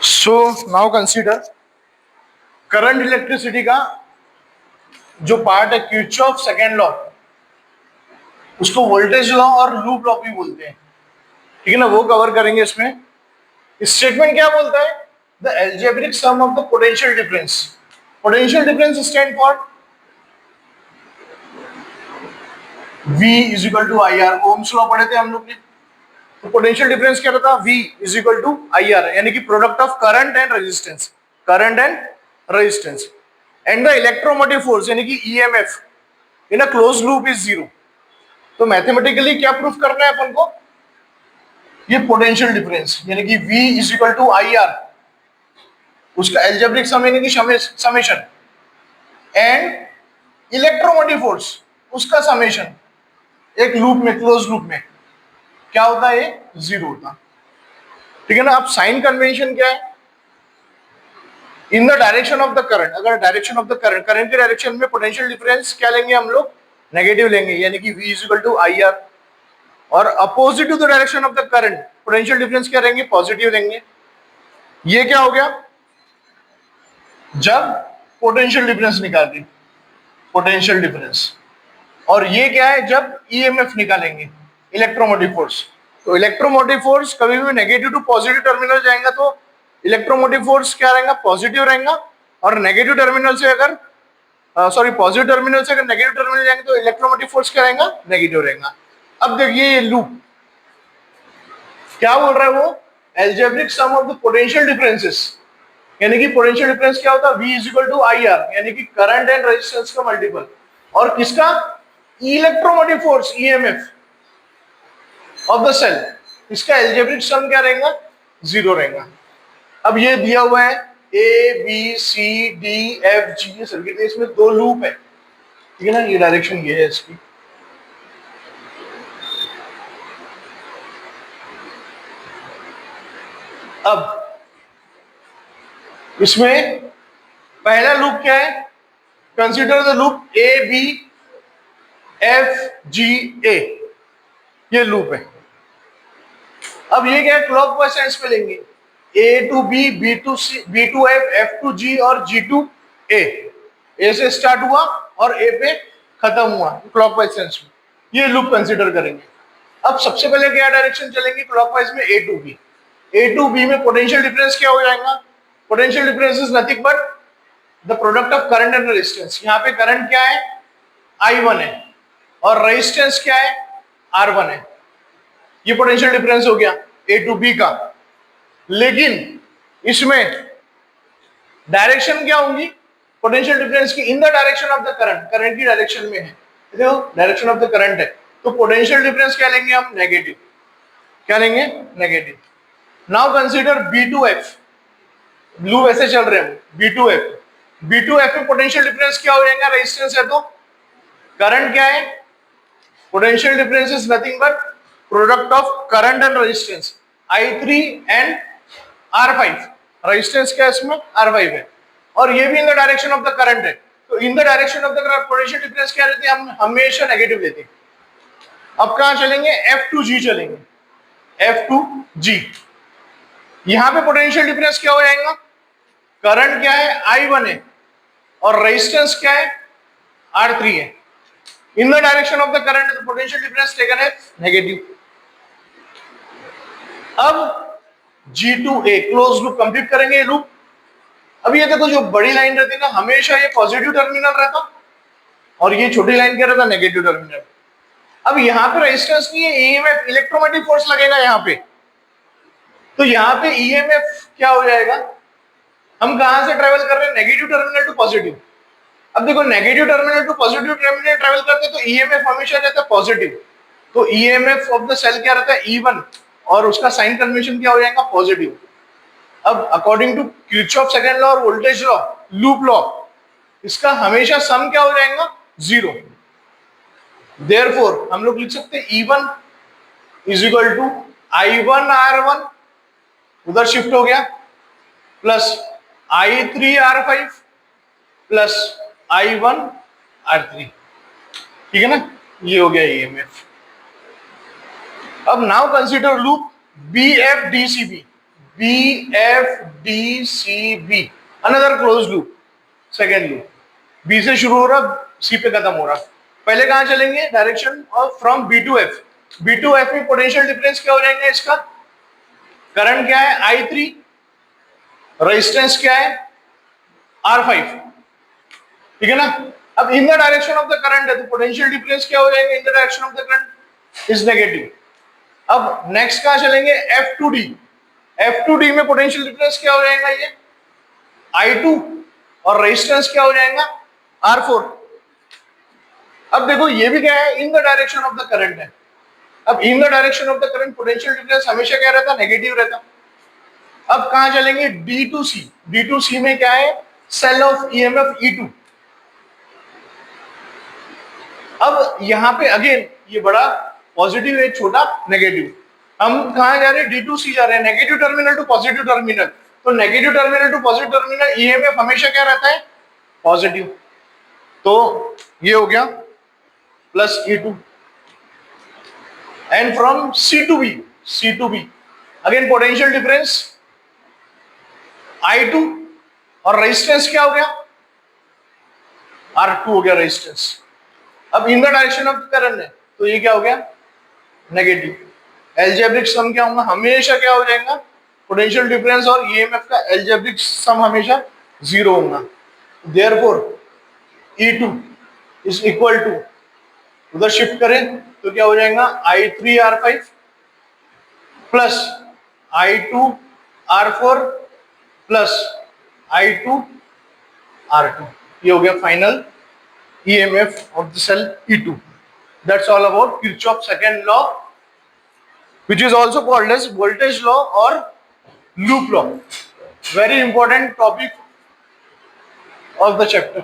So now consider current electricity का जो part है किरचॉफ सेकेंड लॉ, उसको वोल्टेज लॉ और लूप लॉ भी बोलते हैं, ठीक है ना। वो कवर करेंगे इसमें। स्टेटमेंट क्या बोलता है? The algebraic sum of the potential difference. Potential difference stand for V is equal to I R. Ohm's law पढ़े थे हम लोग ने। तो पोटेंशियल डिफरेंस क्या रहता? V is equal to I R, यानी कि product of current and resistance, current and resistance. And the electromotive force यानी कि EMF in a close loop is zero. तो मैथमेटिकली क्या प्रूफ करना है अपन को? ये पोटेंशियल डिफरेंस यानी कि V is equal to I R, उसका एल्जेब्रिक सम यानी कि समेशन, एंड इलेक्ट्रोमोटिव फोर्स उसका समेशन एक लूप में, क्लोज लूप में क्या होता है? जीरो होता, ठीक है ना। अब साइन कन्वेंशन क्या है? In the direction of the current, अगर direction of the current, current के डायरेक्शन में पोटेंशियल डिफरेंस क्या लेंगे हम लोग? नेगेटिव लेंगे, यानी कि V is equal to I R. और opposite to the direction of the current potential difference क्या रहेंगे? पॉजिटिव लेंगे। ये क्या हो गया? जब पोटेंशियल डिफरेंस निकालेंगे, पोटेंशियल डिफरेंस। और ये क्या है? जब ईएमएफ निकालेंगे, इलेक्ट्रोमोटिव फोर्स। तो इलेक्ट्रोमोटिव फोर्स कभी भी नेगेटिव टू पॉजिटिव टर्मिनल जाएगा तो इलेक्ट्रोमोटिव फोर्स क्या रहेगा? पॉजिटिव रहेगा। और नेगेटिव टर्मिनल से अगर पॉजिटिव टर्मिनल से अगर नेगेटिव टर्मिनल जाएंगे तो इलेक्ट्रोमोटिव फोर्स क्या रहेगा? नेगेटिव रहेगा। अब देखिए ये लूप क्या बोल रहा है वो? Algebraic sum of the potential differences, यानी कि पोटेंशियल डिफरेंस क्या होता है? V is equal to I R, यानी कि करंट एंड रेजिस्टेंस का मल्टीपल, और किसका? Electromotive force EMF of the cell, इसका एल्जेब्रिक सम क्या रहेगा? जीरो रहेगा। अब ये दिया हुआ है A B C D F G, ये सर्किट है, इसमें दो लूप है, ठीक है ना। ये डायरेक्शन ये है इसकी। अब इसमें पहला लूप क्या है? Consider the loop A B F G A, ये लूप है। अब ये क्या है? क्लॉकवाइज सेंस में लेंगे, A to B, B to C, B to F, F to G और जी टू ए। ए से स्टार्ट हुआ और ए पे खत्म हुआ, क्लॉकवाइज सेंस में। ये लूप कंसीडर करेंगे। अब सबसे पहले क्या डायरेक्शन चलेंगे क्लॉकवाइज में? A to B. A to B में पोटेंशियल डिफरेंस क्या हो जाएगा? Potential difference is nothing but the product of current and resistance. यहाँ पे करंट क्या है? I1 है, और रेजिस्टेंस क्या है? R1 है। ये पोटेंशियल डिफरेंस हो गया ए टू बी का। लेकिन इसमें डायरेक्शन क्या होंगी पोटेंशियल डिफरेंस की? इन the direction of the current, current की डायरेक्शन में है, देखो डायरेक्शन ऑफ द करंट है, तो पोटेंशियल डिफरेंस क्या लेंगे हम? नेगेटिव। क्या लेंगे? Negative. Now consider B2F, blue ऐसे चल रहे हैं, B2F। B2F में पोटेंशियल डिफरेंस क्या हो जाएगा? रेजिस्टेंस है तो करंट क्या है? Potential difference is nothing but product of current and resistance, I3 and R5। Resistance क्या है इसमें? R5 है, और ये भी इन the direction of the current है। तो इन the direction of the current potential difference क्या रहती है? हम हमेशा नेगेटिव लेते हैं। अब कहां चलेंगे? F2G चलेंगे, F2G। यहां पे पोटेंशियल डिफरेंस क्या हो जाएगा? करंट क्या है? I1 है, और रेजिस्टेंस क्या है? R3 है। In the direction of the current the potential difference taken है नेगेटिव। अब G2A क्लोज लूप कंप्लीट करेंगे लूप। अब ये देखो जो बड़ी लाइन रहती है ना, हमेशा ये पॉजिटिव टर्मिनल रहता, और ये छोटी लाइन क्या रहता? Negative terminal. अब यहाँ पे रेजिस्टेंस नहीं है, ईएमएफ, इलेक्ट्रोमैग्नेटिक फोर्स लगेगा यहाँ पे। तो यहाँ पे ईएमएफ क्या हो जाएगा? हम कहां से ट्रेवल कर रहे हैं? Negative terminal to positive. अब देखो negative terminal to positive terminal travel करते तो ईएमएफ हमेशा रहता है पॉजिटिव। तो ईएमएफ ऑफ द सेल क्या रहता है? E1, और उसका साइन कन्वेंशन क्या हो जाएगा? पॉजिटिव। अब according to Kirchhoff second law और वोल्टेज लॉ, लूप लॉ, इसका हमेशा सम क्या हो जाएगा? जीरो। देयरफॉर हम लोग लिख सकते हैं E1 is equal to I1 R1, उधर शिफ्ट हो गया, plus I3 R5 plus I1 R3, ठीक है ना। ये हो गया ईएमएफ। अब now consider loop BFDCB। B F D C B, another close loop, second loop, B से शुरू हो रहा, C पे खत्म हो रहा। पहले कहां चलेंगे, direction of from B to F। B to F में पोटेंशियल डिफरेंस क्या हो जाएगा, इसका करंट क्या है I3, रेजिस्टेंस क्या है R5, ठीक है ना। अब इन the direction of the current है तो पोटेंशियल डिफरेंस क्या हो जाएगा इन the direction of the current is negative. अब नेक्स्ट कहां चलेंगे, F2D। F2D में पोटेंशियल डिफरेंस क्या हो जाएगा, ये I2 और रेजिस्टेंस क्या हो जाएगा R4। अब देखो ये भी क्या है, in the direction of the current है। अब इन the direction of the current potential difference हमेशा क्या रहता, नेगेटिव रहता। अब कहां चलेंगे, D2C। D2C में क्या है, सेल ऑफ EMF E2। अब यहां पे अगेन ये बड़ा पॉजिटिव है, छोटा नेगेटिव। हम कहां जा रहे हैं, D2C जा रहे हैं, negative terminal to positive terminal. तो negative terminal to positive terminal EMF हमेशा क्या रहता है, पॉजिटिव। तो ये हो गया plus E2। And from C to B again potential difference I2 और रेजिस्टेंस क्या हो गया, R2 हो गया रेजिस्टेंस। अब इन द डायरेक्शन ऑफ करंट है तो ये क्या हो गया, नेगेटिव। एल्जेब्रिक सम क्या होगा, हमेशा क्या हो जाएगा, पोटेंशियल डिफरेंस और EMF का एल्जेब्रिक सम हमेशा जीरो होगा। Therefore E2 is equal to, उधर शिफ्ट करें तो क्या हो जाएगा, I3R5 plus I2R4 plus I2R2। ये हो गया final EMF of the cell E2. That's all about Kirchhoff's second law, which is also called as voltage law or loop law. Very important topic of the chapter.